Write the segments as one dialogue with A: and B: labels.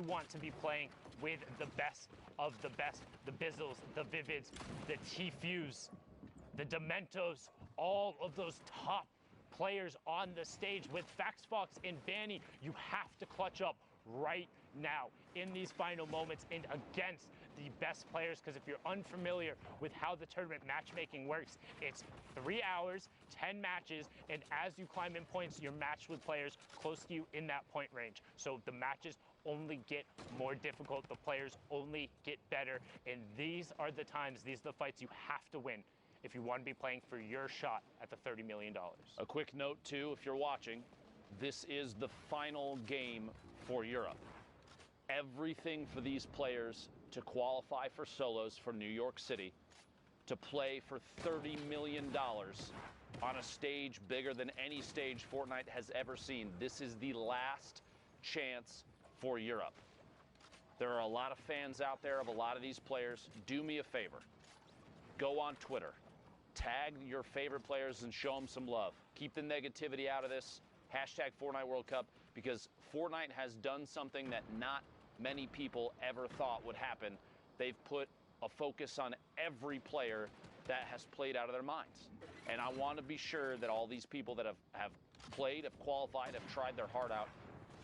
A: want to be playing with the best of the best, the Bizzles, the Vivids, the T-Fuse, the Dementos, all of those top players on the stage with FaxFox and Vanny. You have to clutch up right now in these final moments and against the best players, because if you're unfamiliar with how the tournament matchmaking works, it's 3 hours, 10 matches, and as you climb in points, you're matched with players close to you in that point range. So the matches only get more difficult, the players only get better, and these are the times, these are the fights you have to win if you want to be playing for your shot at the $30 million.
B: A quick note too, if you're watching, this is the final game for Europe. Everything for these players to qualify for solos for New York City, to play for $30 million on a stage bigger than any stage Fortnite has ever seen. This is the last chance for Europe. There are a lot of fans out there of a lot of these players. Do me a favor. Go on Twitter. Tag your favorite players and show them some love. Keep the negativity out of this. Hashtag Fortnite World Cup, because Fortnite has done something that not many people ever thought would happen. They've put a focus on every player that has played out of their minds. And I want to be sure that all these people that have played, have qualified, have tried their heart out,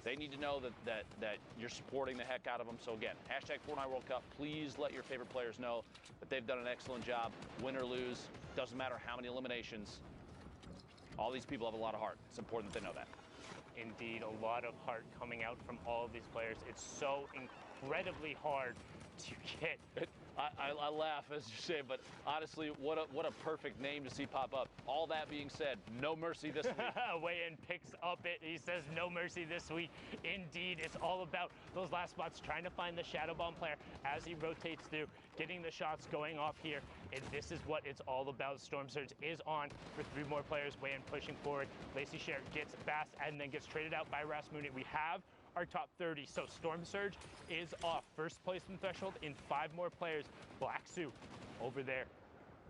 B: they need to know that you're supporting the heck out of them. So again, hashtag Fortnite World Cup. Please let your favorite players know that they've done an excellent job. Win or lose, doesn't matter how many eliminations. All these people have a lot of heart. It's important that they know that.
A: Indeed, a lot of heart coming out from all of these players. It's so incredibly hard to get.
B: I laugh as you say, but honestly, what a perfect name to see pop up. All that being said, no mercy this week.
A: Weigh-in picks up it. He says no mercy this week. Indeed, it's all about those last spots, trying to find the Shadow Bomb player as he rotates through, getting the shots going off here. And this is what it's all about. Storm Surge is on for 3 more players. Weigh-in pushing forward. Lacey Sher gets Bass and then gets traded out by Rasmussen. We have our top 30. So Storm Surge is off. First placement threshold in 5 more players. Black Sue over there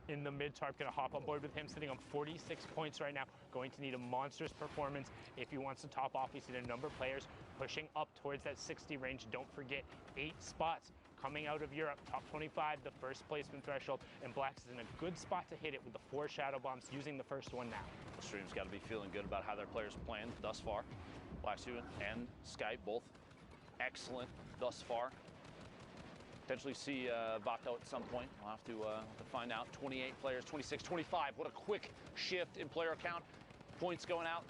A: in the mid tarp, gonna hop on board with him, sitting on 46 points right now. Going to need a monstrous performance if he wants to top off. We see a number of players pushing up towards that 60 range. Don't forget, 8 spots coming out of Europe. Top 25, the first placement threshold, and Black's is in a good spot to hit it with the 4 Shadow Bombs, using the first one now.
B: The stream's got to be feeling good about how their players playing thus far. Black Sue and Skype both excellent thus far. Potentially see Vato at some point. We'll have to find out. 28 players, 26, 25. What a quick shift in player count. Points going out.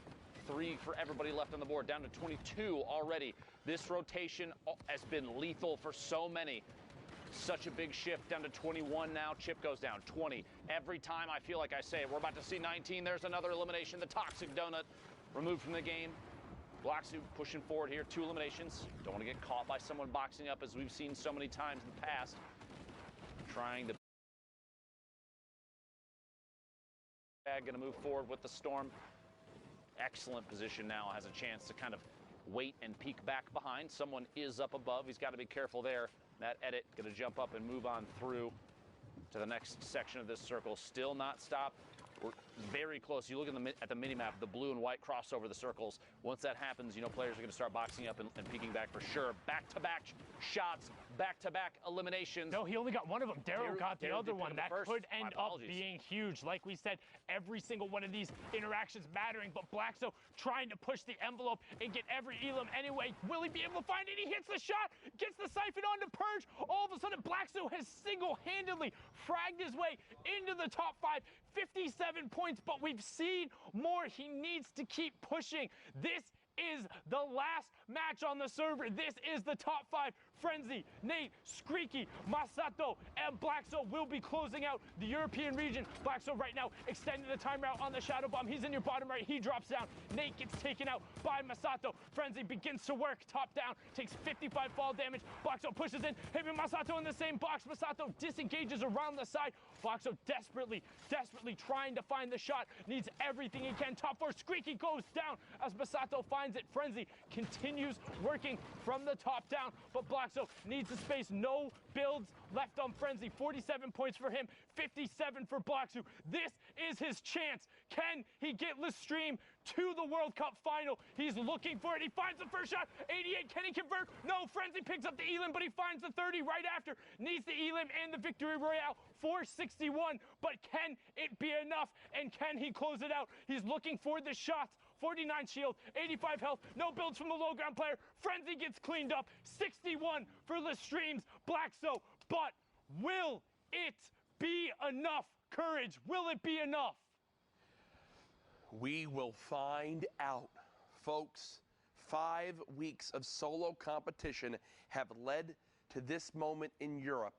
B: 3 for everybody left on the board. Down to 22 already. This rotation has been lethal for so many. Such a big shift. Down to 21 now. Chip goes down. 20. Every time I feel like I say it, we're about to see 19. There's another elimination. The Toxic Donut removed from the game. Black Sue pushing forward here, 2 eliminations. Don't want to get caught by someone boxing up, as we've seen so many times in the past. Trying to... Going to move forward with the Storm. Excellent position now, has a chance to kind of wait and peek back behind. Someone is up above. He's got to be careful there. That edit going to jump up and move on through to the next section of this circle. Still not stopped. We're very close. You look at the mini-map, the blue and white cross over the circles. Once that happens, you know players are going to start boxing up and peeking back for sure. Back-to-back shots, back-to-back eliminations.
A: No, he only got one of them. Daryl got the other one. That could end up
B: apologies.
A: Being huge. Like we said, every single one of these interactions mattering, but Blackso trying to push the envelope and get every elim anyway. Will he be able to find it? He hits the shot, gets the siphon onto Purge. All of a sudden, Blackso has single-handedly fragged his way into the top 5. 57 points, but we've seen more. He needs to keep pushing. This is the last match on the server. This is the top 5. Frenzy, Nate, Screaky, Masato, and Blackso will be closing out the European region. Blackso right now extending the time route on the Shadow Bomb. He's in your bottom right. He drops down. Nate gets taken out by Masato. Frenzy begins to work. Top down. Takes 55 fall damage. Blackso pushes in. Hitting Masato in the same box. Masato disengages around the side. Blackso desperately trying to find the shot. Needs everything he can. Top 4. Screaky goes down as Masato finds it. Frenzy continues working from the top down, but Blackso needs the space. No builds left on Frenzy. 47 points for him, 57 for Blackso. This is his chance. Can he get Lestream to the World Cup final. He's looking for it. He finds the first shot. 88. Can he convert? No. Frenzy picks up the elim, but he finds the 30 right after. Needs the elim and the victory royale. 461. But can it be enough? And can he close it out? He's looking for the shots. 49 shield, 85 health, no builds from the low ground player. Frenzy gets cleaned up. 61 for Lestream's Blackso. But will it be enough? Courage, will it be enough?
C: We will find out, folks. 5 weeks of solo competition have led to this moment in Europe.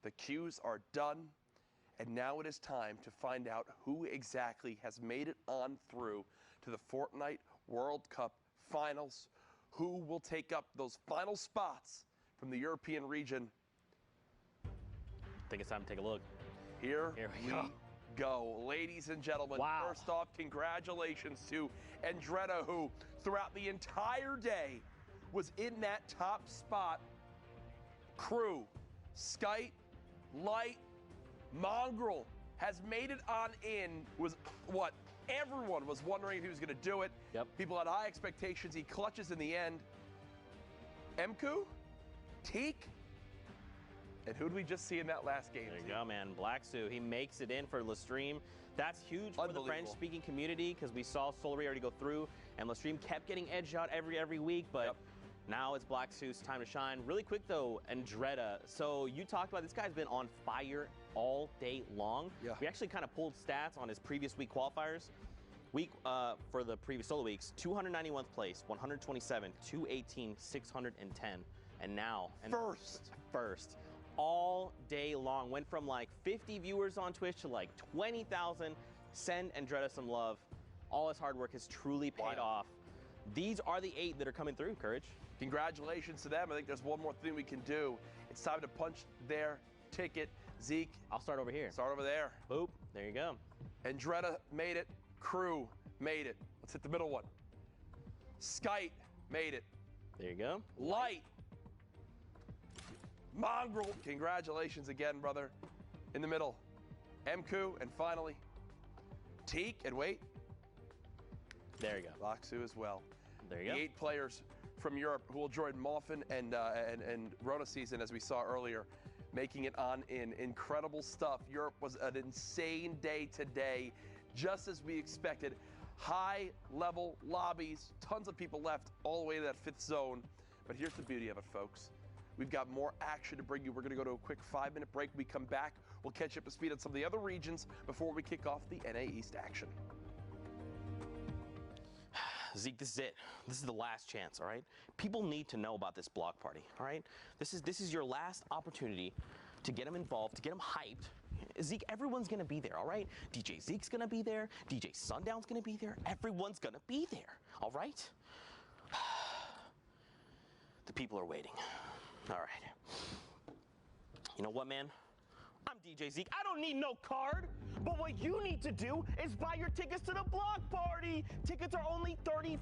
C: The queues are done, and now it is time to find out who exactly has made it on through to the Fortnite World Cup finals. Who will take up those final spots from the European region?
D: I think it's time to take a look.
C: Here we go. Ladies and gentlemen,
D: Wow.
C: First off, congratulations to Andretta, who throughout the entire day was in that top spot. Crew, Skite, Light, Mongrel has made it on in. Was what everyone was wondering if he was going to do it.
D: Yep.
C: People had high expectations. He clutches in the end. Mku, Teak, and who did we just see in that last game?
D: There you go, man. Blackso, he makes it in for Lestream. That's huge for the French-speaking community because we saw Solary already go through, and Lestream kept getting edged out every week, but now it's Blackso's time to shine. Really quick, though, Andretta. So you talked about this guy's been on fire all day long.
C: Yeah.
D: We actually kind of pulled stats on his previous week qualifiers. For the previous solo weeks, 291th place, 127, 218, 610, and now first. All day long. Went from like 50 viewers on Twitch to like 20,000. Send Andretta some love. All his hard work has truly paid off. These are the 8 that are coming through, Courage.
C: Congratulations to them. I think there's one more thing we can do. It's time to punch their ticket. Zeke.
D: I'll start over here.
C: Start over there.
D: Boop. There you go.
C: Andretta made it. Crew made it. Let's hit the middle one. Skite made it.
D: There you go.
C: Light. Mongrel. Congratulations again, brother. In the middle. Mku, and finally, Teak, and wait.
D: There you go.
C: Laksu as well.
D: There you go.
C: The 8 players from Europe who will join Moffin and Rona season, as we saw earlier, making it on in. Incredible stuff. Europe was an insane day today, just as we expected. High-level lobbies, tons of people left all the way to that 5th zone. But here's the beauty of it, folks. We've got more action to bring you. We're going to go to a quick 5-minute break. When we come back, we'll catch up to speed on some of the other regions before we kick off the NA East action.
D: Zeke, this is it. This is the last chance, all right? People need to know about this block party, all right? This is your last opportunity to get them involved, to get them hyped. Zeke, everyone's gonna be there, all right? DJ Zeke's gonna be there. DJ Sundown's gonna be there. Everyone's gonna be there, all right? The people are waiting. All right. You know what, man? I'm DJ Zeke. I don't need no card. But what you need to do is buy your tickets to the block party. Tickets are only $35,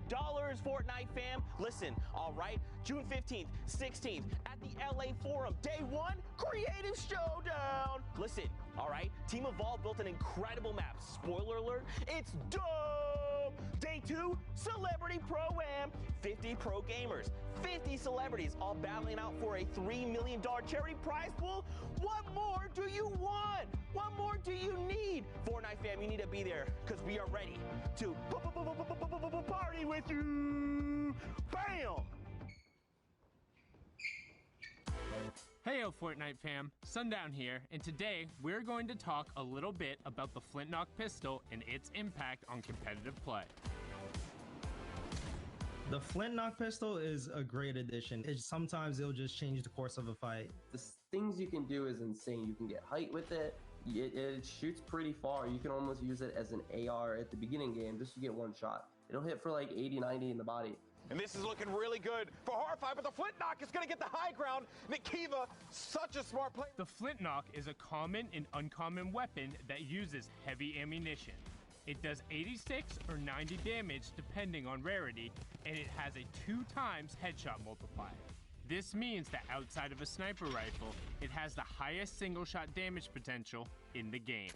D: Fortnite fam. Listen, all right, June 15th, 16th at the LA Forum. Day 1, Creative Showdown. Listen, all right, Team Evolve built an incredible map. Spoiler alert, it's dope. Day 2, Celebrity Pro-Am. 50 pro gamers, 50 celebrities, all battling out for a $3 million charity prize pool. What more do you want? What more do you need? Fortnite fam, you need to be there because we are ready to party with you. Bam!
A: Heyo Fortnite fam, Sundown here, and today we're going to talk a little bit about the Flintlock pistol and its impact on competitive play.
E: The Flintlock pistol is a great addition. Sometimes it'll just change the course of a fight.
F: The things you can do is insane. You can get height with it. It shoots pretty far. You can almost use it as an AR at the beginning game just to get one shot. It'll hit for like 80, 90 in the body.
G: And this is looking really good for Horrify, but the Flintlock is going to get the high ground. Nikiva, such a smart play.
A: The Flintlock is a common and uncommon weapon that uses heavy ammunition. It does 86 or 90 damage depending on rarity, and it has a 2 times headshot multiplier. This means that outside of a sniper rifle, it has the highest single shot damage potential in the game.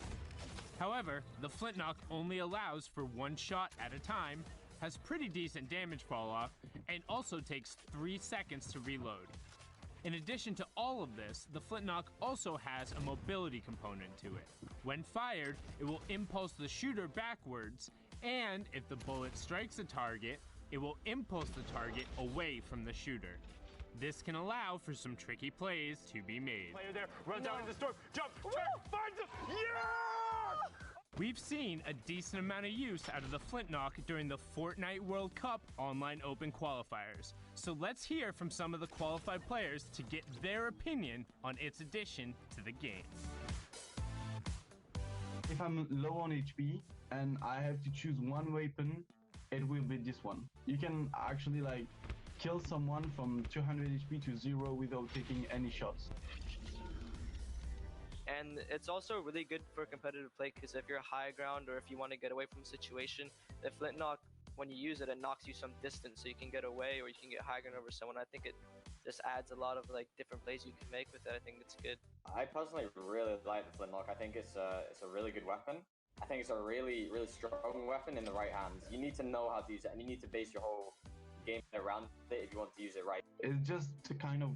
A: However, the flintlock only allows for one shot at a time, has pretty decent damage fall off, and also takes 3 seconds to reload. In addition to all of this, the flintlock also has a mobility component to it. When fired, it will impulse the shooter backwards, and if the bullet strikes a target, it will impulse the target away from the shooter. This can allow for some tricky plays to be made. Player there, runs out into the storm, jump, finds him, yeah! We've seen a decent amount of use out of the flintlock during the Fortnite World Cup online open qualifiers. So let's hear from some of the qualified players to get their opinion on its addition to the game.
H: If I'm low on HP and I have to choose one weapon, it will be this one. You can actually like kill someone from 200 HP to 0 without taking any shots.
I: And it's also really good for competitive play because if you're high ground or if you want to get away from a situation, the flintlock, when you use it, it knocks you some distance so you can get away or you can get high ground over someone. I think it just adds a lot of like different plays you can make with it. I think it's good.
J: I personally really like the flintlock. I think it's a really good weapon. I think it's a really strong weapon in the right hands. You need to know how to use it and you need to base your whole game around it if you want to use it right.
H: It's just a kind of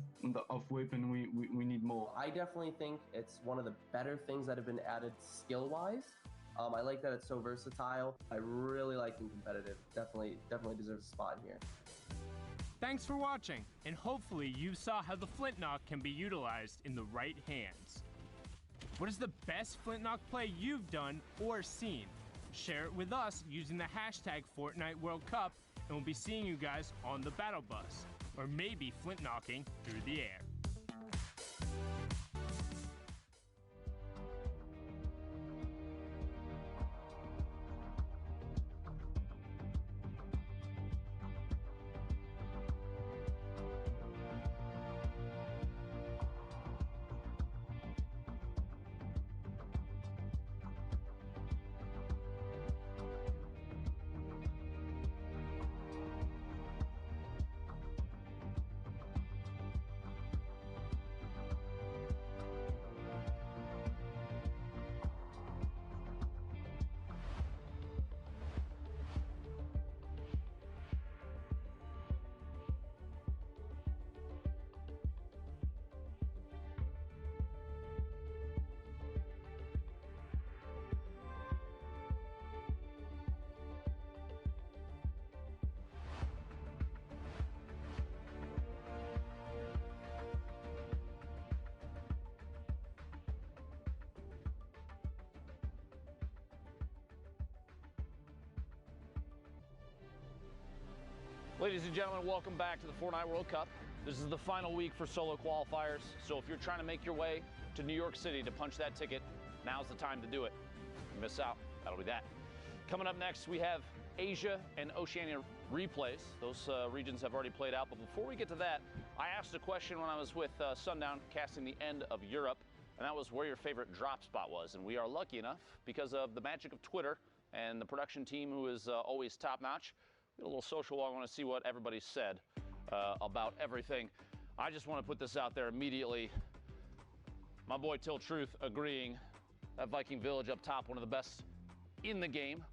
H: weapon we need more.
F: I definitely think it's one of the better things that have been added skill-wise. I like that it's so versatile. I really like it competitive. Definitely deserves a spot here.
A: Thanks for watching, and hopefully you saw how the flintlock can be utilized in the right hands. What is the best flintlock play you've done or seen? Share it with us using the hashtag Fortnite World Cup, and we'll be seeing you guys on the battle bus, or maybe flintlocking through the air.
B: Ladies and gentlemen, welcome back to the Fortnite World Cup. This is the final week for solo qualifiers, so if you're trying to make your way to New York City to punch that ticket, now's the time to do it. If you miss out, that'll be that. Coming up next, we have Asia and Oceania replays. Those regions have already played out, but before we get to that, I asked a question when I was with Sundown casting the end of Europe, and that was where your favorite drop spot was. And we are lucky enough, because of the magic of Twitter and the production team who is always top-notch, a little social walk. I want to see what everybody said about everything. I just want to put this out there immediately. My boy Till Truth agreeing that Viking Village up top, one of the best in the game.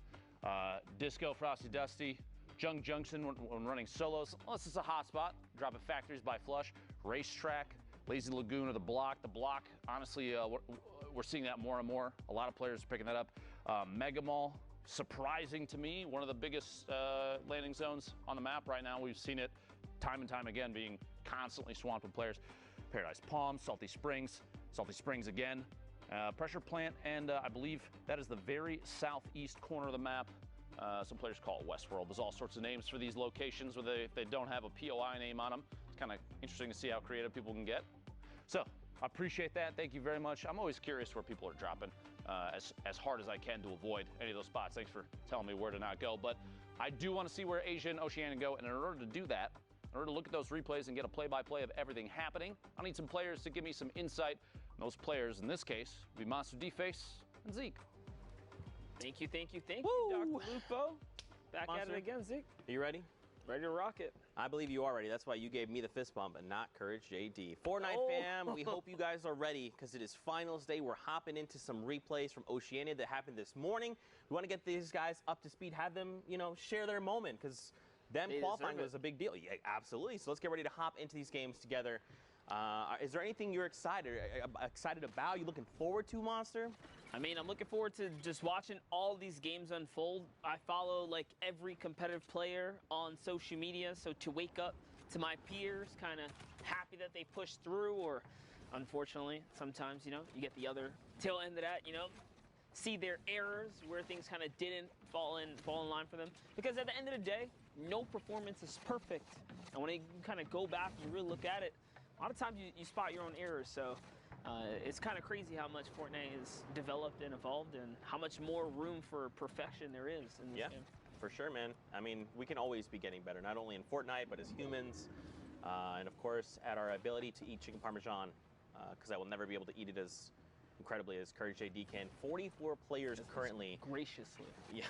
B: Disco, Frosty Dusty, Jung Junction when running solos, unless it's a hot spot, dropping factories by Flush, Racetrack, Lazy Lagoon or the Block. The Block, honestly, we're seeing that more and more. A lot of players are picking that up. Mega Mall, surprising to me, one of the biggest landing zones on the map right now. We've seen it time and time again being constantly swamped with players. Paradise Palms, Salty Springs again, Pressure Plant, and I believe that is the very southeast corner of the map. Some players call it Westworld. There's all sorts of names for these locations where if they don't have a POI name on them. It's kind of interesting to see how creative people can get. So I appreciate that. Thank you very much. I'm always curious where people are dropping as hard as I can to avoid any of those spots. Thanks for telling me where to not go. But I do want to see where Asia and Oceania go. And in order to do that, in order to look at those replays and get a play-by-play of everything happening, I need some players to give me some insight. And those players, in this case, will be Monster D-Face and Zeke.
D: Thank you, Dr.
I: Woo!
D: Lupo. Back
I: Monster.
D: at it again, Zeke.
I: Are you ready? Ready to rock it.
D: I believe you are ready. That's why you gave me the fist bump and not Courage JD. Fortnite fam, we hope you guys are ready because it is finals day. We're hopping into some replays from Oceania that happened this morning. We want to get these guys up to speed, have them, share their moment because them qualifying was a big deal. Yeah, absolutely. So let's get ready to hop into these games together. Is there anything you're excited about? You looking forward to, Monster?
K: I mean, I'm looking forward to just watching all these games unfold. I follow like every competitive player on social media, so to wake up to my peers, kind of happy that they pushed through, or unfortunately, sometimes, you get the other tail end of that, see their errors where things kind of didn't fall in line for them. Because at the end of the day, no performance is perfect. And when you kind of go back and really look at it, a lot of times you spot your own errors. So it's kind of crazy how much Fortnite is developed and evolved and how much more room for perfection there is in this game.
D: For sure, man. I mean, we can always be getting better, not only in Fortnite, but as humans. And of course, at our ability to eat chicken parmesan, because I will never be able to eat it as incredibly as Courage JD can. 44 players currently.
K: Graciously.
D: Yeah,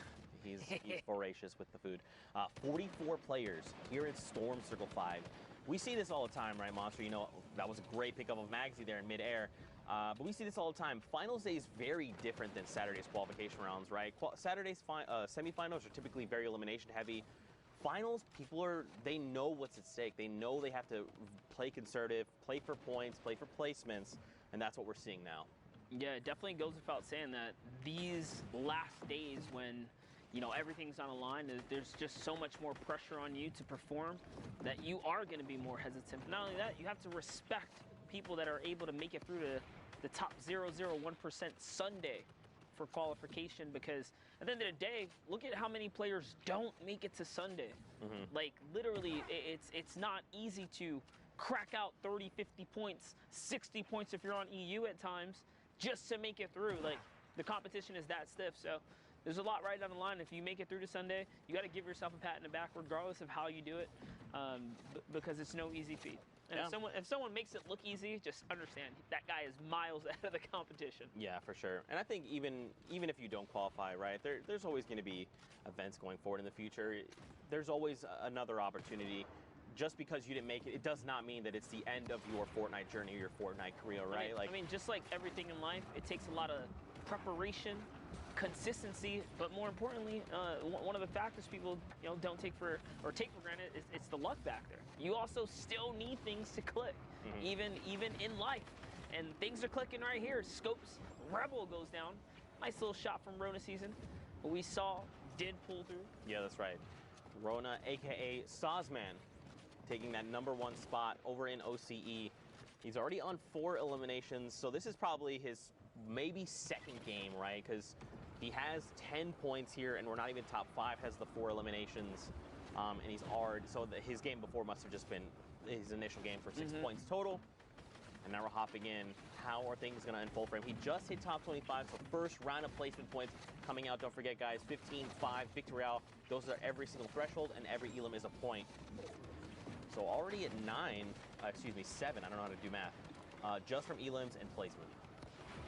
D: he's voracious with the food. 44 players here at Storm Circle 5. We see this all the time, right, Monster? That was a great pickup of Magsy there in midair. But we see this all the time. Finals day is very different than Saturday's qualification rounds, right? Saturday's semifinals are typically very elimination heavy. Finals, they know what's at stake. They know they have to play conservative, play for points, play for placements, and that's what we're seeing now.
K: Yeah, it definitely goes without saying that these last days when everything's on the line, there's just so much more pressure on you to perform that you are going to be more hesitant. But not only that, you have to respect people that are able to make it through to the top 0.01% Sunday for qualification, because at the end of the day, look at how many players don't make it to Sunday. Like, literally, it's not easy to crack out 30, 50 points, 60 points if you're on EU at times, just to make it through. Like, the competition is that stiff. So there's a lot right down the line. If you make it through to Sunday, you got to give yourself a pat in the back, regardless of how you do it, because it's no easy feat. And if someone makes it look easy, just understand that guy is miles ahead of the competition.
D: Yeah, for sure. And I think even if you don't qualify, right, there's always going to be events going forward in the future. There's always another opportunity. Just because you didn't make it, it does not mean that it's the end of your Fortnite journey or your Fortnite career, right?
K: I mean, just like everything in life, it takes a lot of preparation, consistency, but more importantly, one of the factors people don't take for granted is it's the luck factor. You also still need things to click, even in life, and things are clicking right here. Scopes Rebel goes down, nice little shot from Rona season, but we saw did pull through.
D: Yeah, that's right. Rona, aka Sawsman, taking that #1 spot over in OCE. He's already on 4 eliminations, so this is probably his maybe second game, right? Because he has 10 points here, and we're not even top 5, has the 4 eliminations, and he's hard. So his game before must have just been his initial game for 6 points total. And now we're hopping in. How are things going to unfold for him? He just hit top 25, so first round of placement points coming out. Don't forget, guys, 15, 5, Victory Royale. Those are every single threshold, and every elim is a point. So already at 7, I don't know how to do math, just from elims and placement.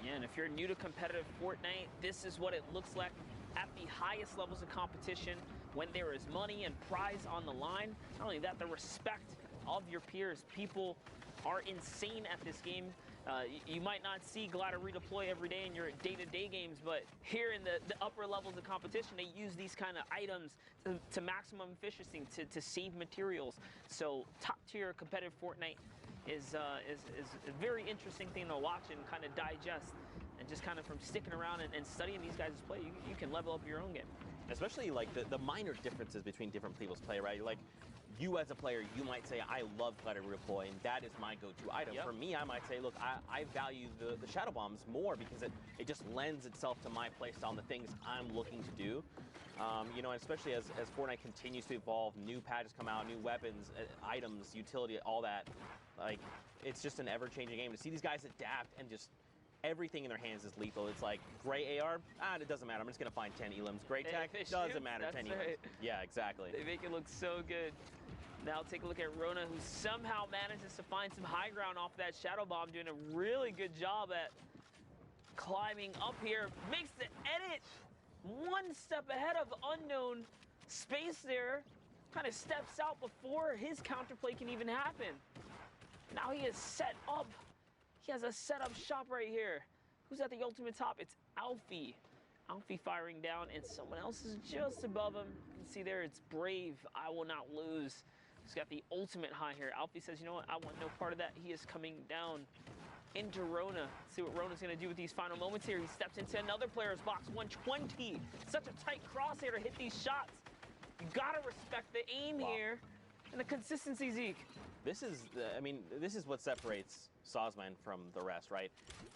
K: Yeah, and if you're new to competitive Fortnite, this is what it looks like at the highest levels of competition when there is money and prize on the line. Not only that, the respect of your peers. People are insane at this game. You might not see Glider redeploy every day in your day-to-day games, but here in the upper levels of competition, they use these kind of items to maximum efficiency, to save materials. So top-tier competitive Fortnite is a very interesting thing to watch and kind of digest. And just kind of from sticking around and studying these guys' play, you can level up your own game.
D: Especially like the minor differences between different people's play, right? Like, you as a player, you might say, I love Glider redeploy, and that is my go-to item. For me, I might say, look, I value the Shadow Bombs more because it just lends itself to my playstyle and the things I'm looking to do. And especially as Fortnite continues to evolve, new patches come out, new weapons, items, utility, all that. Like, it's just an ever-changing game. To see these guys adapt and just everything in their hands is lethal. It's like, gray AR, it doesn't matter. I'm just going to find 10 elims. Gray tech, doesn't matter, 10 elims. Right. Yeah, exactly.
K: They make it look so good. Now take a look at Rona, who somehow manages to find some high ground off that Shadow Bomb, doing a really good job at climbing up here. Makes the edit one step ahead of Unknown. Space there kind of steps out before his counterplay can even happen. Now he is set up. He has a setup shot right here. Who's at the ultimate top? It's Alfie. Alfie firing down, and someone else is just above him. You can see there, it's Brave. I will not lose. He's got the ultimate high here. Alfie says, you know what? I want no part of that. He is coming down into Rona. Let's see what Rona's going to do with these final moments here. He steps into another player's box. 120. Such a tight crosshair to hit these shots. You got to respect the aim here and the consistency, Zeke.
D: This is, this is what separates Sazman from the rest, right?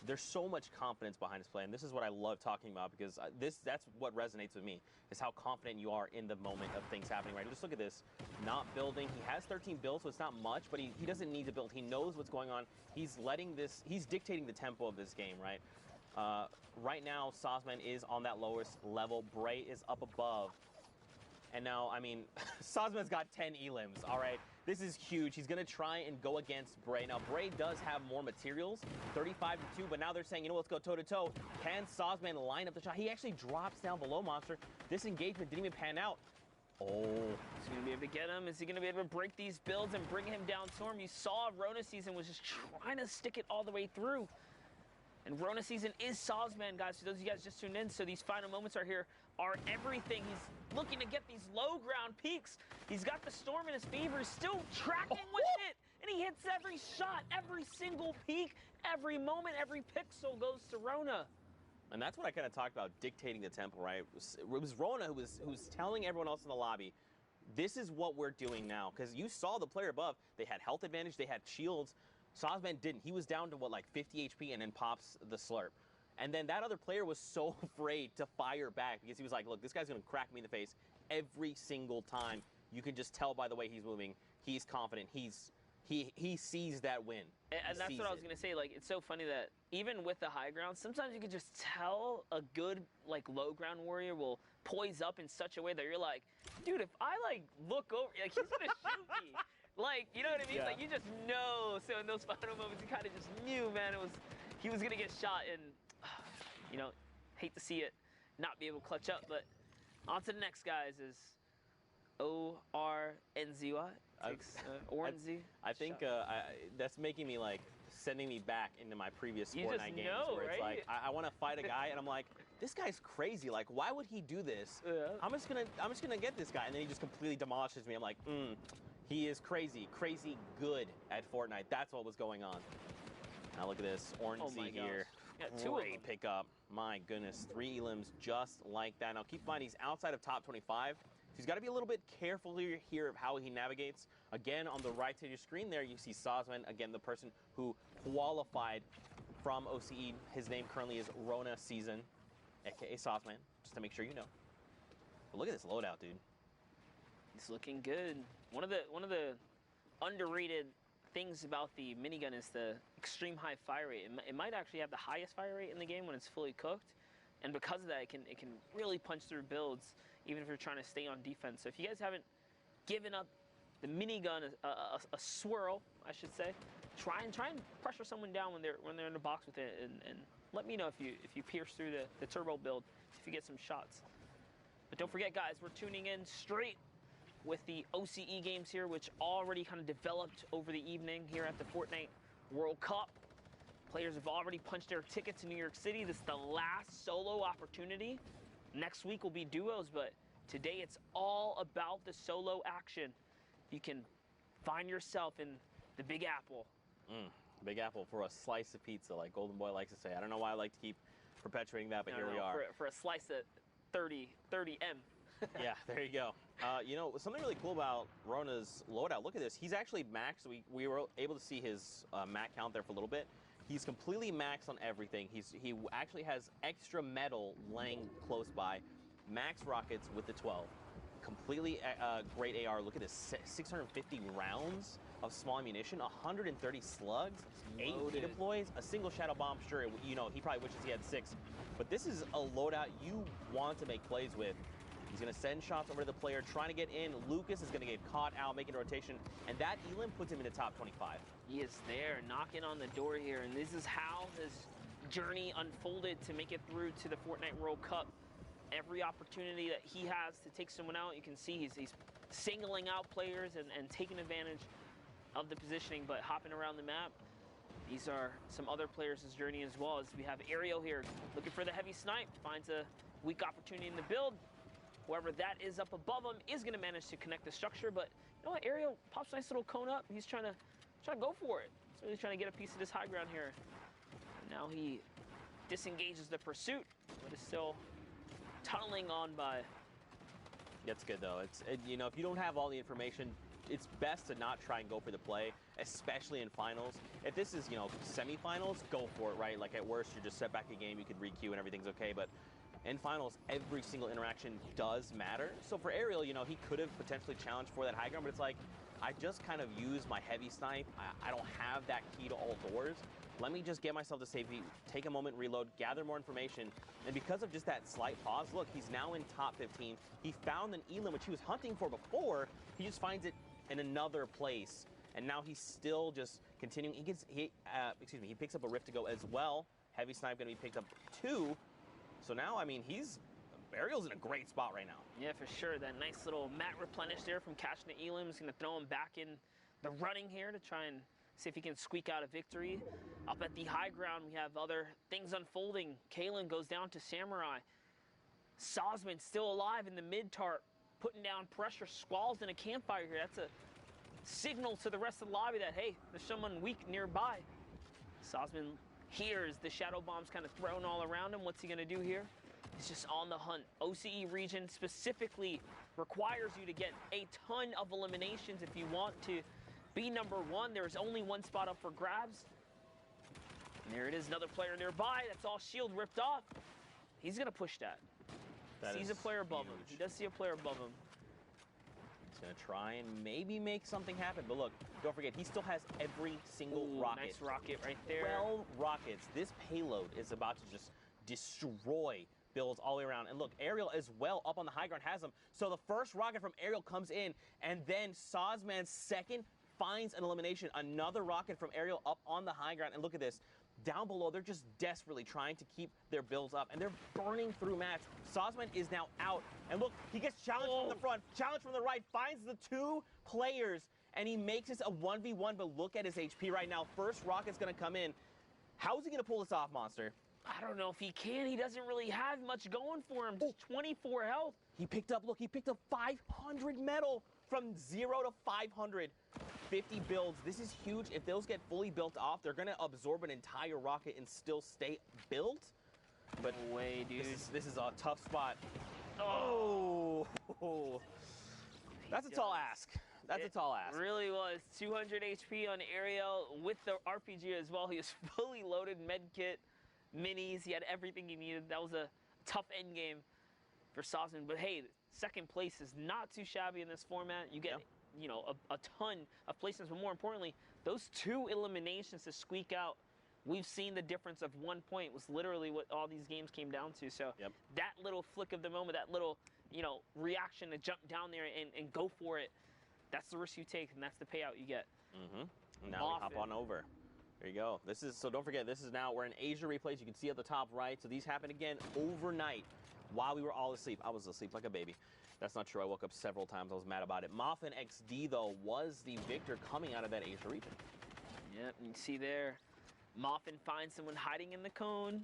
D: There's so much confidence behind his play, and this is what I love talking about, because that's what resonates with me, is how confident you are in the moment of things happening, right? Just look at this, not building. He has 13 builds, so it's not much, but he doesn't need to build. He knows what's going on. He's dictating the tempo of this game, right? Right now, Sazman is on that lowest level. Bray is up above. And now, Sazman's got 10 elims, all right? This is huge. He's going to try and go against Bray. Now, Bray does have more materials, 35 to 2, but now they're saying, you know, let's go toe-to-toe. Can Sazman line up the shot? He actually drops down below Monster. This engagement didn't even pan out. Oh.
K: Is he going to be able to get him? Is he going to be able to break these builds and bring him down Storm? You saw Rona Season was just trying to stick it all the way through. And Rona Season is Sazman, guys. For those of you guys just tuned in, so these final moments are here, are everything. He's looking to get these low ground peaks. He's got the Storm in his favor. He's still tracking with it. And he hits every shot, every single peak, every moment, every pixel goes to Rona.
D: And that's what I kind of talked about, dictating the tempo, right? It was Rona who's telling everyone else in the lobby, this is what we're doing now. Because you saw the player above. They had health advantage. They had shields. Sazman didn't. He was down to, like 50 HP and then pops the slurp. And then that other player was so afraid to fire back because he was like, look, this guy's going to crack me in the face every single time. You can just tell by the way he's moving. He's confident. He sees that win.
K: And that's what I was going to say. Like, it's so funny that even with the high ground, sometimes you can just tell a good, like, low ground warrior will poise up in such a way that you're like, dude, if I, like, look over, like, he's going to shoot me. Like, you know what I mean?
D: Yeah.
K: Like, you just know. So in those final moments, you kind of just knew, man, he was going to get shot. And, you know, hate to see it not be able to clutch up. But on to the next, guys, is O-R-N-Z-Y. Orenzy.
D: I think that's making me, like, sending me back into my previous Fortnite games where it's
K: right?
D: like, I want to fight a guy, and I'm like, this guy's crazy. Like, why would he do this?
K: Yeah.
D: I'm just gonna get this guy. And then he just completely demolishes me. I'm like, he is crazy good at Fortnite. That's what was going on. Now look at this, Orenzy here. Great pickup. My goodness, 3 elims just like that. Now keep in mind, he's outside of top 25. So he's got to be a little bit careful here of how he navigates. Again, on the right side of your screen there, you see Sazman, again, the person who qualified from OCE. His name currently is Rona Season, aka Sazman, just to make sure you know. But look at this loadout, dude.
K: He's looking good. One of the underrated things about the minigun is the extreme high fire rate. It might actually have the highest fire rate in the game when it's fully cooked, and because of that, it can really punch through builds, even if you're trying to stay on defense. So if you guys haven't given up the minigun a swirl, I should say, try and pressure someone down when they're in the box with it, and let me know if you pierce through the turbo build, if you get some shots. But don't forget, guys, we're tuning in straight with the OCE games here, which already kind of developed over the evening here at the Fortnite World Cup. Players have already punched their ticket to New York City. This is the last solo opportunity. Next week will be duos, but today it's all about the solo action. You can find yourself in the Big Apple.
D: Big Apple for a slice of pizza, like Golden Boy likes to say. I don't know why I like to keep perpetuating that, but here we are.
K: For a slice of 30M.
D: Yeah, there you go. You know, something really cool about Rona's loadout, look at this. He's actually maxed. We were able to see his mat count there for a little bit. He's completely maxed on everything. He actually has extra metal laying close by. Max rockets with the 12. Completely great AR. Look at this, 650 rounds of small ammunition, 130 slugs, 8 deploys, a single shadow bomb. Sure, you know, he probably wishes he had 6. But this is a loadout you want to make plays with. He's going to send shots over to the player, trying to get in. Lucas is going to get caught out, making a rotation, and that elim puts him in the top 25.
K: He is there, knocking on the door here, and this is how his journey unfolded to make it through to the Fortnite World Cup. Every opportunity that he has to take someone out, you can see he's singling out players and taking advantage of the positioning, but hopping around the map. These are some other players' journey as well, as we have Ariel here looking for the heavy snipe, finds a weak opportunity in the build. Whoever that is up above him is going to manage to connect the structure, but you know what? Ariel pops a nice little cone up. He's trying to go for it. He's really trying to get a piece of this high ground here. And now he disengages the pursuit, but is still tunneling on by.
D: That's good though. You know, if you don't have all the information, it's best to not try and go for the play, especially in finals. If this is, you know, semifinals, go for it, right? Like at worst, you're just set back a game, you could re-queue and everything's okay, but in finals, every single interaction does matter. So for Ariel, you know, he could have potentially challenged for that high ground, but it's like, I just kind of use my heavy snipe. I don't have that key to all doors. Let me just get myself to safety, take a moment, reload, gather more information. And because of just that slight pause, look, he's now in top 15. He found an elim, which he was hunting for before. He just finds it in another place. And now he's still just continuing. He picks up a rift to go as well. Heavy snipe gonna be picked up too. So now, I mean, Ariel's in a great spot right now.
K: Yeah, for sure. That nice little mat replenish there from catching the elim is going to throw him back in the running here to try and see if he can squeak out a victory. Up at the high ground, we have other things unfolding. Kalen goes down to Samurai. Sosman still alive in the mid-tart, putting down pressure. Squall's in a campfire here. That's a signal to the rest of the lobby that, hey, there's someone weak nearby. Sosman hears the shadow bombs kind of thrown all around him. What's he going to do here? He's just on the hunt. OCE region specifically requires you to get a ton of eliminations if you want to be number one. There's only one spot up for grabs. And there it is, another player nearby. That's all shield ripped off. He's going to push that. Sees a player above him. He does see a player above him.
D: He's going to try and maybe make something happen. But look, don't forget, he still has every single rocket.
K: Nice rocket right there.
D: 12 rockets. This payload is about to just destroy builds all the way around. And look, Ariel as well up on the high ground has them. So the first rocket from Ariel comes in, and then Sosman's second finds an elimination. Another rocket from Ariel up on the high ground. And look at this. Down below, they're just desperately trying to keep their builds up, and they're burning through mats. Sosman is now out, and look, he gets challenged from the front, challenged from the right, finds the two players, and he makes this a 1v1, but look at his HP right now. First rocket's gonna come in. How is he gonna pull this off, Monster?
K: I don't know if he can. He doesn't really have much going for him. Just 24 health.
D: He picked up 500 metal from 0 to 500. 50 builds. This is huge. If those get fully built off, they're going to absorb an entire rocket and still stay built. But
K: no way, dude.
D: This is a tough spot. Oh. That's a tall ask. That's a tall ask.
K: Really was. 200 HP on Ariel with the RPG as well. He was fully loaded, med kit, minis. He had everything he needed. That was a tough end game for Sosman. But hey, second place is not too shabby in this format. You get, you know, a ton of placements, but more importantly, those two eliminations to squeak out. We've seen the difference of 1 point was literally what all these games came down to. So that little flick of the moment, that little, you know, reaction to jump down there and go for it, that's the risk you take, and that's the payout you get.
D: Now we hop on over. There you go. This is, so don't forget, this is now, we're in Asia replays. You can see at the top right. So these happen again overnight while we were all asleep. I was asleep like a baby. That's not true. I woke up several times. I was mad about it. Moffin XD, though, was the victor coming out of that Asia region.
K: Yep, you can see there. Moffin finds someone hiding in the cone.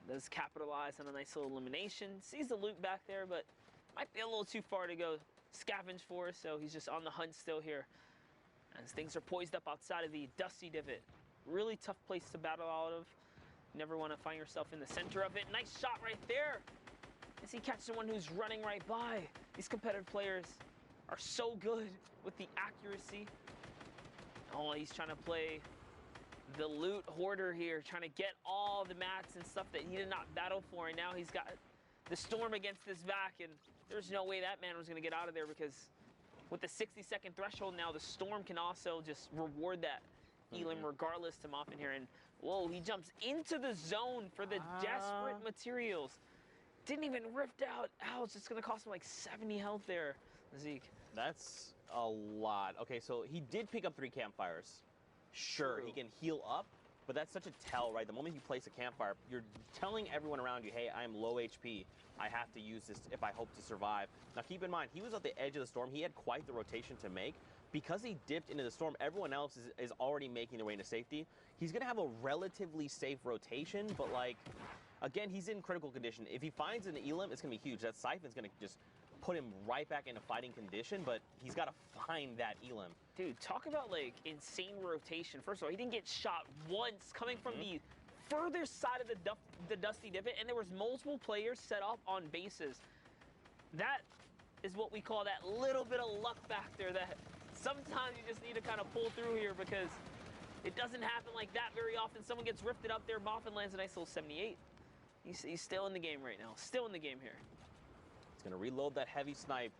K: Does capitalize on a nice little elimination. Sees the loot back there, but might be a little too far to go scavenge for, so he's just on the hunt still here. As things are poised up outside of the Dusty Divot. Really tough place to battle out of. You never want to find yourself in the center of it. Nice shot right there. As he catches someone who's running right by. These competitive players are so good with the accuracy. Oh, he's trying to play the loot hoarder here, trying to get all the mats and stuff that he did not battle for, and now he's got the storm against his back, and there's no way that man was going to get out of there, because with the 60-second threshold now, the storm can also just reward that elim regardless to Moffin here. And whoa, he jumps into the zone for the desperate materials. Didn't even rift out. Ouch, it's going to cost him like 70 health there, Zeke.
D: That's a lot. Okay, so he did pick up 3 campfires. Sure, he can heal up, but that's such a tell, right? The moment you place a campfire, you're telling everyone around you, hey, I am low HP. I have to use this if I hope to survive. Now, keep in mind, he was at the edge of the storm. He had quite the rotation to make. Because he dipped into the storm, everyone else is already making their way into safety. He's going to have a relatively safe rotation, but, like, again, he's in critical condition. If he finds an Elim, it's going to be huge. That Siphon's going to just put him right back into fighting condition, but he's got to find that Elim.
K: Dude, talk about, like, insane rotation. First of all, he didn't get shot once coming from the further side of the Dusty Divot, and there was multiple players set off on bases. That is what we call that little bit of luck factor that sometimes you just need to kind of pull through here, because it doesn't happen like that very often. Someone gets rifted up there, Moffin lands a nice little 78. He's still in the game right now, still in the game here.
D: He's going to reload that heavy snipe,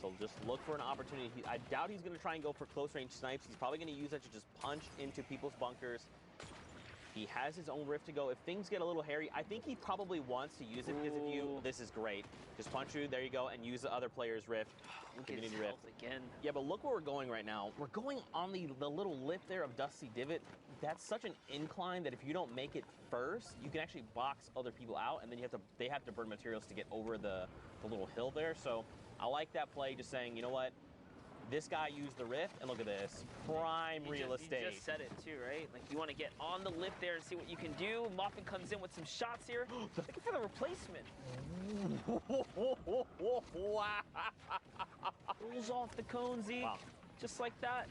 D: so just look for an opportunity. I doubt he's going to try and go for close-range snipes. He's probably going to use that to just punch into people's bunkers. He has his own rift to go. If things get a little hairy, I think he probably wants to use it, because if you, this is great. Just punch through, there you go, and use the other player's rift.
K: Look at his health again.
D: Yeah, but look where we're going right now. We're going on the little lip there of Dusty Divot. That's such an incline that if you don't make it first, you can actually box other people out, and then they have to burn materials to get over the little hill there. So I like that play, just saying, you know what? This guy used the rift, and look at this. Prime real estate.
K: You just said it too, right? Like, you want to get on the lift there and see what you can do. Moffin comes in with some shots here. Looking for the replacement.
D: Wow.
K: Pulls off the cone, Zeke.
D: Wow.
K: Just like that.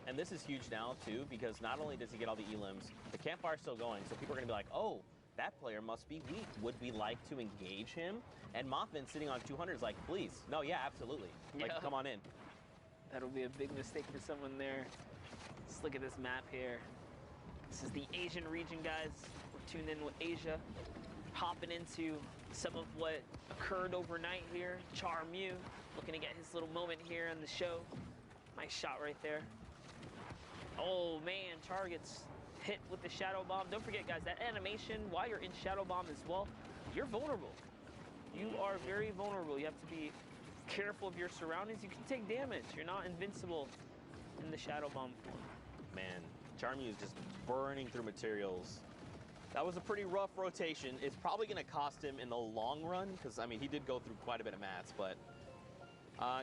D: And this is huge now, too, because not only does he get all the Elims, the campfire's still going, so people are going to be like, oh, that player must be weak. Would we like to engage him? And Mothman sitting on 200 is like, please. No, yeah, absolutely. Like,
K: Yeah.
D: come on in.
K: That'll be a big mistake for someone there. Let's look at this map here. This is the Asian region, guys. We're tuned in with Asia. Hopping into some of what occurred overnight here. Char Mew looking to get his little moment here in the show. Nice shot right there. Oh, man, Char gets hit with the Shadow Bomb. Don't forget, guys, that animation, while you're in Shadow Bomb as well, you're vulnerable. You are very vulnerable. You have to be careful of your surroundings. You can take damage. You're not invincible in the Shadow Bomb form.
D: Man, Charmy is just burning through materials. That was a pretty rough rotation. It's probably going to cost him in the long run, because, I mean, he did go through quite a bit of mats, but...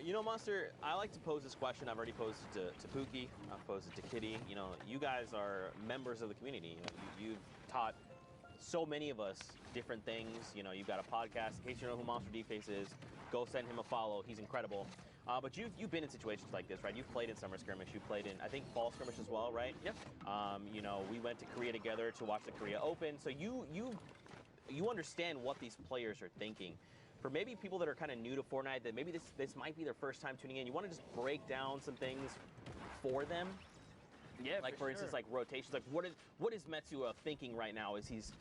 D: you know, Monster, I like to pose this question. I've already posed it to Pookie. I've posed it to Kitty. You know, you guys are members of the community. You know, you've taught so many of us different things. You know, you've got a podcast. In case you don't know who Monster D-Face is, go send him a follow. He's incredible. But you've been in situations like this, right? You've played in Summer Skirmish. You've played in, I think, Fall Skirmish as well, right?
K: Yep.
D: You know, we went to Korea together to watch the Korea Open. So you understand what these players are thinking. For maybe people that are kind of new to Fortnite, that maybe this might be their first time tuning in, you want to just break down some things for them.
K: Yeah,
D: like for instance, like rotations. Like what is Metsuo thinking right now as he's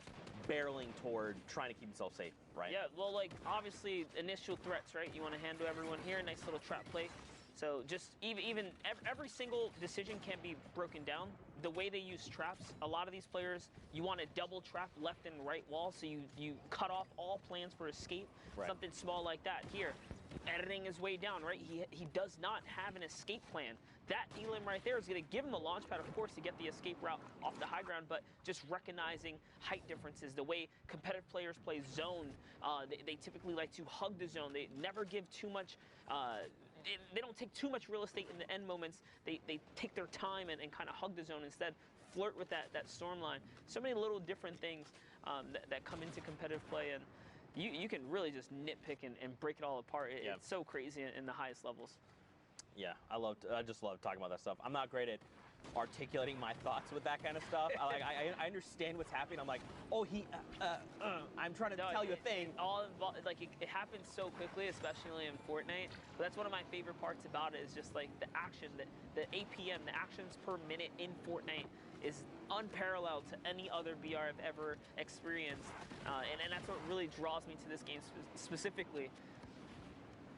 D: barreling toward trying to keep himself safe, right?
K: Yeah, well, like, obviously, initial threats, right? You want to handle everyone here. Nice little trap play. So just even every single decision can be broken down. The way they use traps, a lot of these players, you want to double trap left and right wall, so you cut off all plans for escape.
D: Right.
K: Something small like that. Here, editing his way down, right? He does not have an escape plan. That Elim right there is going to give him the launch pad, of course, to get the escape route off the high ground, but just recognizing height differences, the way competitive players play zone, they typically like to hug the zone. They never give too much, they don't take too much real estate in the end moments. They take their time and kind of hug the zone instead, flirt with that storm line. So many little different things that come into competitive play, and you can really just nitpick and break it all apart. It's so crazy in the highest levels.
D: Yeah, I just love talking about that stuff. I'm not great at articulating my thoughts with that kind of stuff. I understand what's happening. I'm like, oh, I'm trying to tell you a thing.
K: It happens so quickly, especially in Fortnite. But that's one of my favorite parts about it, is just like the action, the APM, the actions per minute in Fortnite is unparalleled to any other BR I've ever experienced. And that's what really draws me to this game specifically.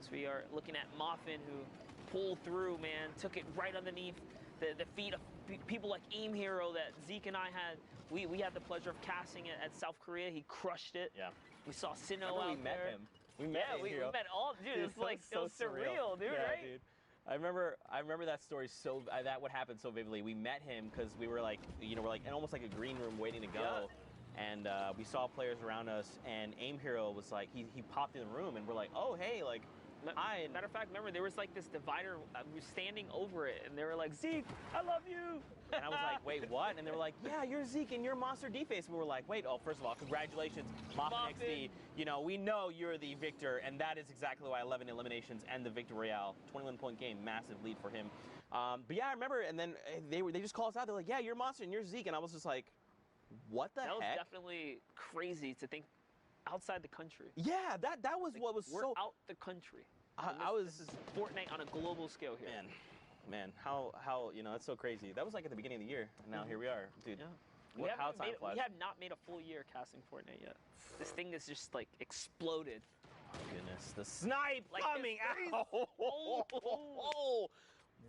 K: So we are looking at Moffin, who pulled through, man, took it right underneath the feet of people like Aim Hero that Zeke and I had. We had the pleasure of casting it at South Korea. He crushed it.
D: Yeah.
K: We saw Sinnoh out
D: we met
K: there.
D: him. We met
K: we met all, dude. It was like,
D: so
K: it was surreal, dude,
D: yeah,
K: right?
D: Dude. I remember that story so that would happen so vividly. We met him because we were like, we're like in almost like a green room waiting to go, and we saw players around us. And Aim Hero was like, he popped in the room, and we're like, oh hey, like, hi.
K: Matter of fact, remember there was like this divider. We were standing over it, and they were like, Zeke, I love you.
D: And I was like, wait, what? And they were like, yeah, you're Zeke and you're Monster D-Face. And we were like, wait, oh, first of all, congratulations, Muffin XD. We know you're the victor, and that is exactly why 11 eliminations and the victor Royale. 21-point game, massive lead for him. But yeah, I remember, and then they just called us out. They're like, yeah, you're Monster and you're Zeke. And I was just like, what the heck?
K: That was definitely crazy to think outside the country.
D: Yeah, that was what was
K: we're
D: so...
K: out the country. This is Fortnite on a global scale here.
D: Man, how that's so crazy. That was like at the beginning of the year, and now here we are, dude.
K: Yeah.
D: We have
K: not made a full year casting Fortnite yet. This thing is just like exploded.
D: Oh goodness, the snipe
K: like
D: coming out! Oh,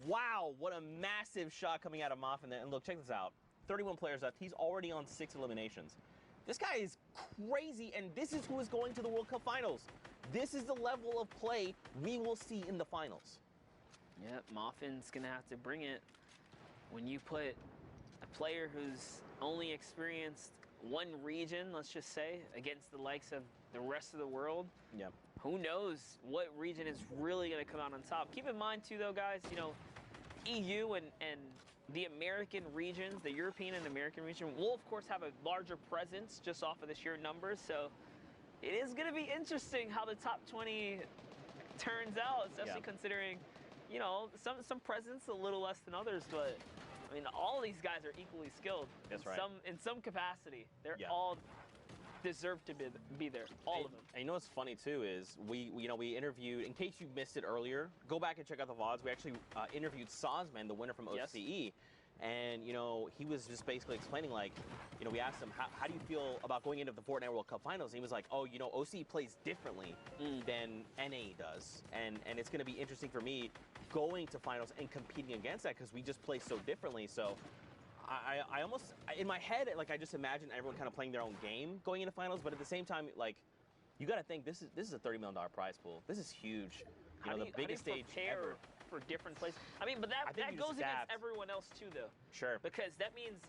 D: wow, what a massive shot coming out of Muffin there. And look, check this out. 31 players left. He's already on 6 eliminations. This guy is crazy, and this is who is going to the World Cup Finals. This is the level of play we will see in the finals.
K: Yeah, Muffin's gonna have to bring it. When you put a player who's only experienced one region, let's just say, against the likes of the rest of the world, who knows what region is really gonna come out on top. Keep in mind too, though, guys, EU and the American regions, the European and American region, will of course have a larger presence just off of the sheer numbers. So it is going to be interesting how the top 20 turns out, especially considering, some presence a little less than others. But I mean, all these guys are equally skilled.
D: That's right.
K: In some capacity, they're all deserve to be there, all of them.
D: And you know what's funny too is we interviewed, in case you missed it earlier, go back and check out the VODs. We actually interviewed Sozman, the winner from OCE, and he was just basically explaining, like, we asked him, how do you feel about going into the Fortnite World Cup Finals? And he was like, oh, OCE plays differently than NA does, and it's going to be interesting for me going to finals and competing against that because we just play so differently. So I almost, in my head, like, I just imagine everyone kind of playing their own game going into finals, but at the same time, like, you got to think this is a $30 million prize pool. This is huge. The biggest stage ever
K: for different places. I mean, but that goes against everyone else too, though.
D: Sure.
K: Because that means,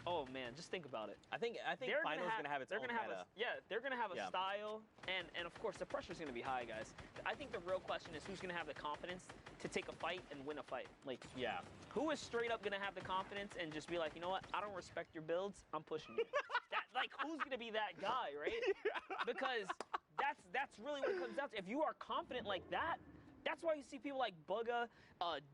K: oh man, just think about it.
D: I think finals is gonna have its own meta.
K: They're gonna have a style, and of course the pressure's gonna be high, guys. I think the real question is who's gonna have the confidence to take a fight and win a fight. Like, who is straight up gonna have the confidence and just be like, you know what? I don't respect your builds. I'm pushing you. Who's gonna be that guy, right? Because that's really what it comes down to. If you are confident like that, that's why you see people like Bugga,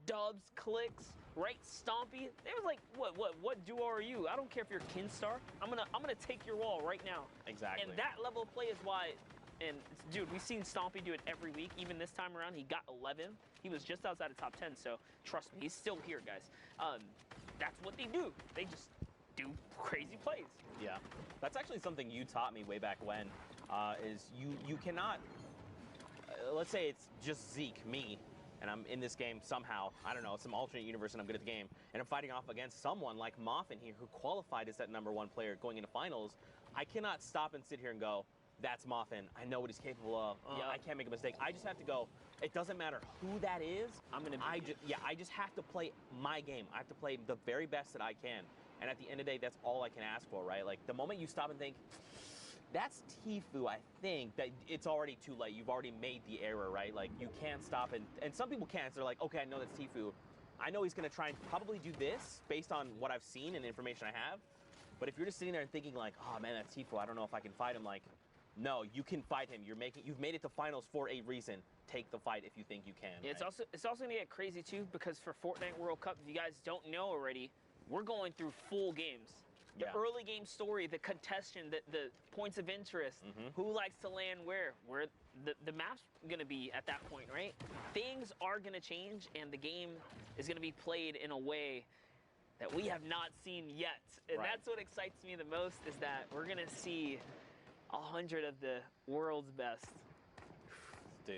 K: Dubs, Clicks, right? Stompy. They was like, what duo are you? I don't care if you're Kinstar. I'm gonna take your wall right now.
D: Exactly.
K: And that level of play is why. And dude, we've seen Stompy do it every week. Even this time around, he got 11. He was just outside of top 10. So trust me, he's still here, guys. That's what they do. They just do crazy plays.
D: Yeah, that's actually something you taught me way back when. Is you cannot. Let's say it's just Zeke, me, and I'm in this game somehow. I don't know, some alternate universe, and I'm good at the game, and I'm fighting off against someone like Muffin here, who qualified as that #1 player going into finals. I cannot stop and sit here and go, that's Muffin. I know what he's capable of. I can't make a mistake. I just have to go. It doesn't matter who that is. I just have to play my game. I have to play the very best that I can. And at the end of the day, that's all I can ask for, right? Like, the moment you stop and think, that's Tfue, I think, that it's already too late. You've already made the error, right? Like, you can't stop, and some people can't. So they're like, okay, I know that's Tfue. I know he's going to try and probably do this based on what I've seen and information I have. But if you're just sitting there and thinking like, oh man, that's Tfue, I don't know if I can fight him, like, no, you can fight him. You've made it to finals for a reason. Take the fight if you think you can.
K: Yeah, right? It's also gonna get crazy too, because for Fortnite World Cup, if you guys don't know already, we're going through full games. The early game story, the contestation, the points of interest, who likes to land where the map's gonna be at that point, right? Things are gonna change, and the game is gonna be played in a way that we have not seen yet. And that's what excites me the most, is that we're gonna see 100 of the world's best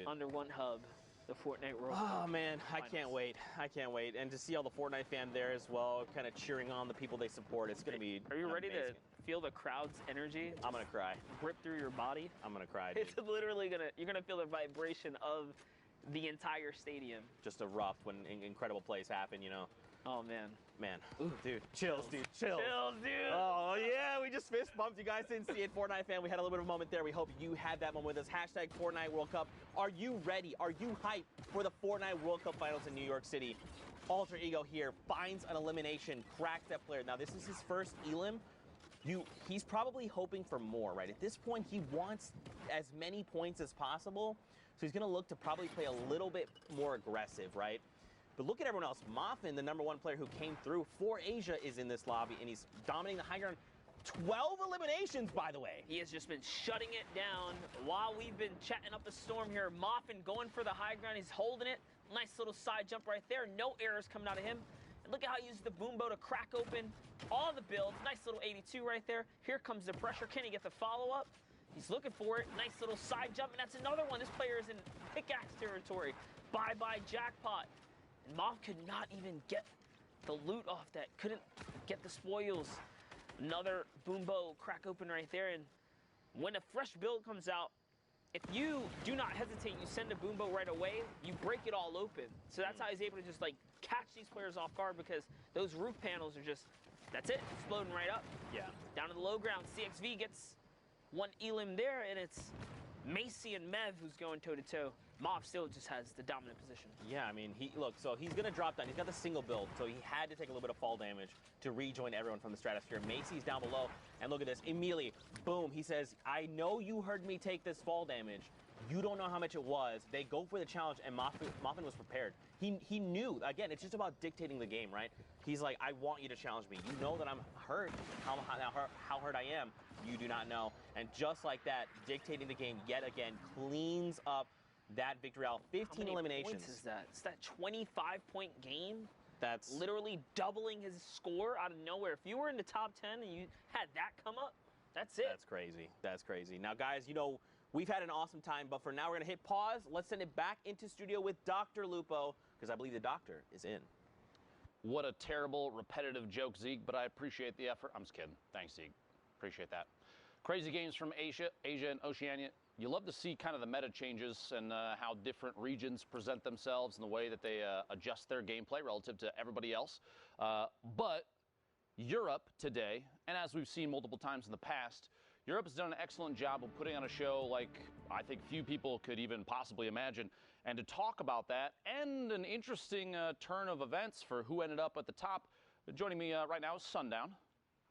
K: under one hub, the Fortnite World Cup.
D: Oh man, I
K: Finals.
D: can't wait. I can't wait. And to see all the Fortnite fans there as well, kind of cheering on the people they support, it's going to be
K: Are you ready
D: amazing.
K: to feel the crowd's energy?
D: I'm going to cry.
K: Rip through your body?
D: I'm going to cry, dude.
K: It's literally you're going to feel the vibration of the entire stadium.
D: Just erupt when incredible plays happen, you know.
K: Oh, man.
D: Man, dude, chills, dude, chills.
K: Chills, dude.
D: Oh, yeah, we just fist bumped. You guys didn't see it, Fortnite fan. We had a little bit of a moment there. We hope you had that moment with us. Hashtag Fortnite World Cup. Are you ready? Are you hyped for the Fortnite World Cup Finals in New York City? Alter Ego here finds an elimination, cracks that player. Now, this is his first elim. He's probably hoping for more, right? At this point, he wants as many points as possible. So he's going to look to probably play a little bit more aggressive, right? But look at everyone else. Muffin, the #1 player who came through for Asia, is in this lobby, and he's dominating the high ground. 12 eliminations, by the way.
K: He has just been shutting it down while we've been chatting up the storm here. Muffin going for the high ground. He's holding it. Nice little side jump right there. No errors coming out of him. And look at how he uses the boom bow to crack open all the builds. Nice little 82 right there. Here comes the pressure. Can he get the follow-up? He's looking for it. Nice little side jump, and that's another one. This player is in pickaxe territory. Bye-bye jackpot. And Moff could not even get the loot off that. Couldn't get the spoils. Another boom bow crack open right there. And when a fresh build comes out, if you do not hesitate, you send a boom bow right away, you break it all open. So that's how he's able to just like catch these players off guard, because those roof panels are just, that's it, exploding right up.
B: Yeah.
K: Down to the low ground, CXV gets one elim there, and it's Macy and Mev who's going toe-to-toe. Mob still just has the dominant position.
D: Yeah, I mean, so he's going to drop down. He's got the single build, so he had to take a little bit of fall damage to rejoin everyone from the stratosphere. Macy's down below, and look at this. Immediately, boom, he says, I know you heard me take this fall damage. You don't know how much it was. They go for the challenge, and Muffin was prepared. He knew. Again, it's just about dictating the game, right? He's like, I want you to challenge me. You know that I'm hurt, how hurt I am. You do not know. And just like that, dictating the game yet again, cleans up that victory out. 15 eliminations.
K: Points is that? It's that 25-point game.
D: That's
K: literally doubling his score out of nowhere. If you were in the top 10 and you had that come up, that's it.
D: That's crazy. That's crazy. Now, guys, you know, we've had an awesome time, but for now, we're going to hit pause. Let's send it back into studio with Dr. Lupo, because I believe the doctor is in.
B: What a terrible, repetitive joke, Zeke, but I appreciate the effort. I'm just kidding. Thanks, Zeke. Appreciate that. Crazy games from Asia and Oceania. You love to see kind of the meta changes and how different regions present themselves and the way that they adjust their gameplay relative to everybody else. But Europe today, and as we've seen multiple times in the past, Europe has done an excellent job of putting on a show like I think few people could even possibly imagine. And to talk about that and an interesting turn of events for who ended up at the top, joining me right now is Sundown.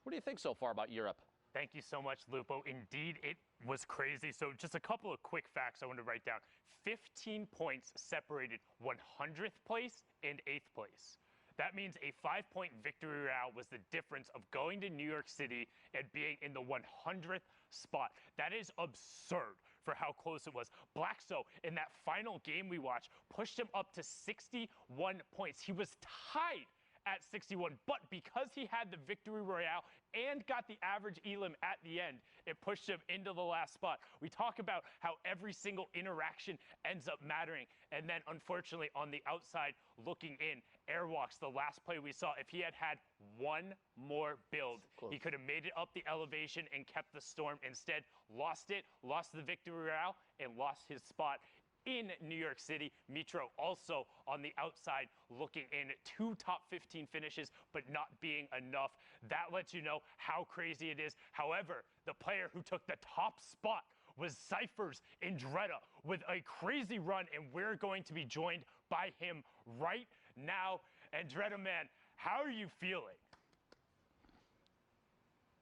B: What do you think so far about Europe?
A: Thank you so much, Lupo. Indeed, it was crazy. So just a couple of quick facts I want to write down. 15 points separated 100th place and 8th place. That means a 5-point victory royale was the difference of going to New York City and being in the 100th spot. That is absurd for how close it was. Blackso, in that final game we watched, pushed him up to 61 points. He was tied at 61, but because he had the victory royale and got the average elim at the end, it pushed him into the last spot. We talk about how every single interaction ends up mattering, and then unfortunately on the outside looking in, Airwalks, the last play we saw, if he had had one more build, he could have made it up the elevation and kept the storm. Instead, lost it, lost the victory royale, and lost his spot in New York City. Mitro also on the outside looking in, 2 top 15 finishes, but not being enough. That lets you know how crazy it is. However, the player who took the top spot was Cypher's Andretta with a crazy run, and we're going to be joined by him right now. Andretta, man, how are you feeling?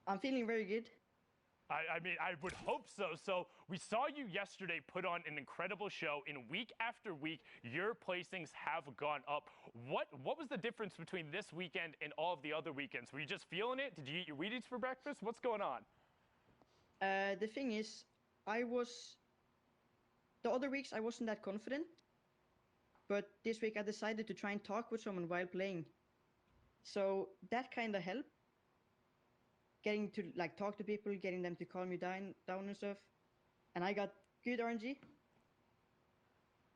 L: I'm feeling very good.
A: I mean, I would hope so. So we saw you yesterday put on an incredible show. In week after week, your placings have gone up. What was the difference between this weekend and all of the other weekends? Were you just feeling it? Did you eat your Wheaties for breakfast? What's going on?
L: The thing is, the other weeks I wasn't that confident, but this week I decided to try and talk with someone while playing. So that kind of helped. Getting to like talk to people, getting them to calm me down and stuff. And I got good RNG.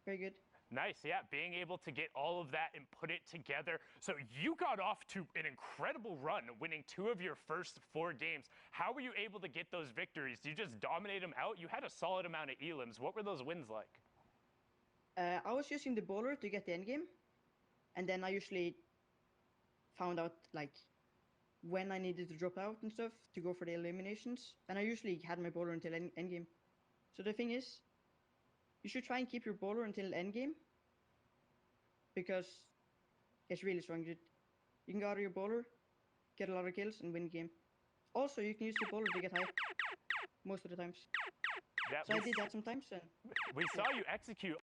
L: Very good.
A: Nice, yeah, being able to get all of that and put it together. So you got off to an incredible run, winning 2 of your first 4 games. How were you able to get those victories? Did you just dominate them out? You had a solid amount of elims. What were those wins like?
L: I was using the bowler to get the end game, and then I usually found out like when I needed to drop out and stuff to go for the eliminations, and I usually had my bowler until end game. So the thing is, you should try and keep your bowler until end game, because it's really strong. You can go out of your bowler, get a lot of kills, and win the game. Also, you can use the bowler to get high most of the times.
A: That
L: So I
A: was-
L: did that sometimes, and
A: We saw you execute